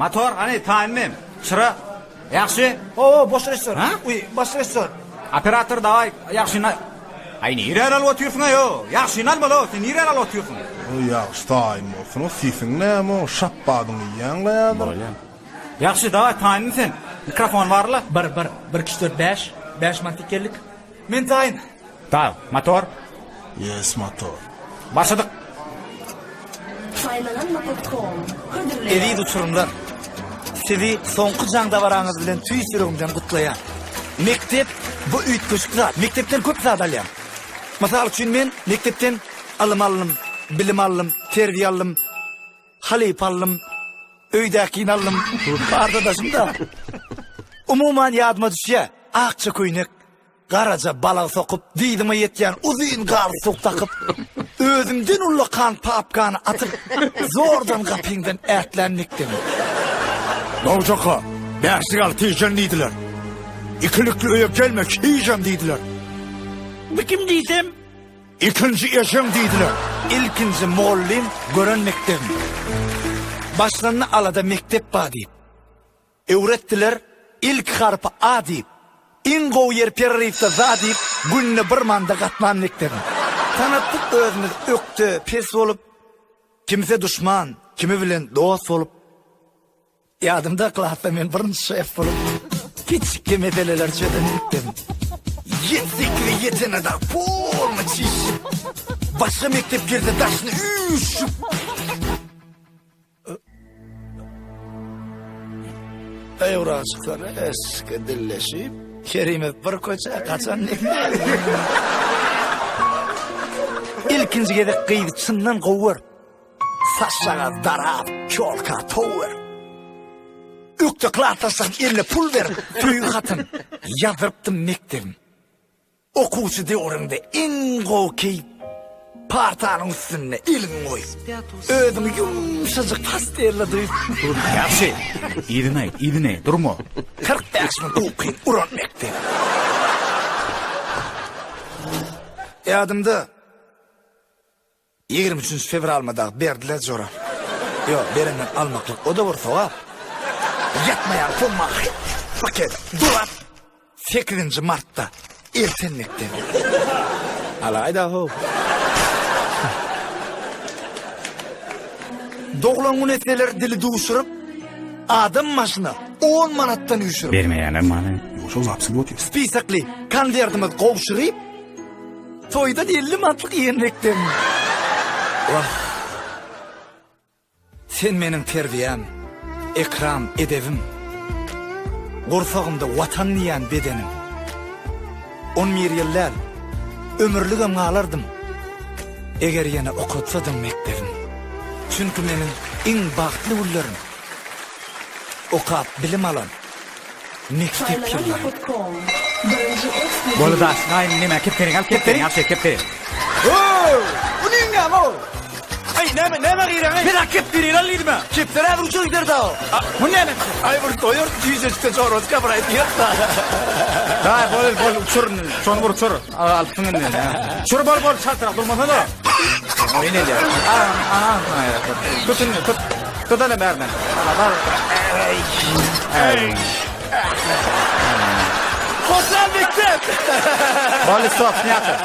Motor, hani taýinmem. Çıra. Ýaxşy. O, boş restoran. Ha? Uy, boş restoran. Operator davay, ýaxşyna. Ay nirän alyp oturýarsyň aýo? Ýaxşyny almaly, sen nirän alyp oturýarsyň? O ýaxşy taýyn bolsun, o sifiň näme o şappadyň ýaňlaýardyr. Ýaxşy davay taýinmy sen. Mikrofon barly? Bir kişi 4 5 mantık geldik. Men taýyn. Taýyn, motor. Yes, motor. Başladyk. Faydalanma.com. Evi uçurumlar. Sizi soňky jaňda baraňyz bilen tüý sürüňden gutlaýan. Mektep bu üýtgüçlik zat. Mektepden köp zat alýan. Masal üçin men mektepden alym alym, bilim alym, terbiýe alym, halyp alym, öýdäkin alym. Ardadaşym da. Umuman ýadyma düşýär. Akça köýnek, garaja balag sokup, diýdime ýetýän uzun garsyk takyp, özümden ulla kan papkany atyp, zordan gapyňdan ätlenlikdim. Nowjaka, bäşlik al tiýen diýdiler. İkilikli öýe gelmek hiýem diýdiler. Bu kim diýsem? İkinji eşem diýdiler. İlkinji mollim gören mektep. Başlanma alada mektep ba diýip. Öwretdiler ilk harpy A diýip. İngo yer perrifte za diýip günne bir manda gatman mektep. Tanatdyk özümiz öktü, pes bolup, kimse düşman, kimi bilen dost bolup. Ýadymda klasda men birinji şef bolup, kiçik medeleler çödenipdim. Yetsikli yetene da polma çişip, başka mektepkerde daşını üşüp. Evrasıklar eski dilleşip, Kerime bir koça kaçan nekler. İlkinci gedek kıydı çından kovur. Saçlağa darab, kölka tower. Ökte klartasak eline pul ver, tüyü katın. Yadırptım mektebim. Okuçu diyorunda ingo keyip, partanın üstüne ilin koyup. Ödümü yumuşacık pasterle duyup. Ýaxşy. Ýedine, durma. 45 min okuyun, uran mektebim. Yadımda 23 fevralmada berdiler zora. Yok, berenden almaklık o da var soğa. Yatmayan bulmak paket durat 8. Mart'ta ertenlikte. Alayda ho. Doğulan unetler dili duşurup adam maşına 10 manattan üşürüp. Bermeýänler many. Ýoşa zapsy bot. Spisakli konvertimi gowşuryp toyda 50 manatlyk ýenlikdim. Vah. Sen menin terbiyem, ekram edevim. Gorsagymda watan diýen bedenim. 11 ýyllar ömürlügem galardım. Eger ýene okutsadım mektebim. Çünkü menin iň bagtly günlerim okap bilim alan mektep ýyllary. Faydalanma.com. Birinci eksklusif. Bolada, naýym neme keptering al, keptering, ýaxşy keptering. Bu niňe o? Ay neme giren? Mena keptering al diýme. Keptere bir uçur gider da o. Bu näme? Ay bir doyur düýjekde jorotga barayt ýetdi. Daý bol uçur, şonu bir uçur. Alpyň indi. Uçur bol çatrak durmasa da. Oýne diýär. Tut ala berden. Bar. Ey. Hoşlan mektep. Bol stop, näçe?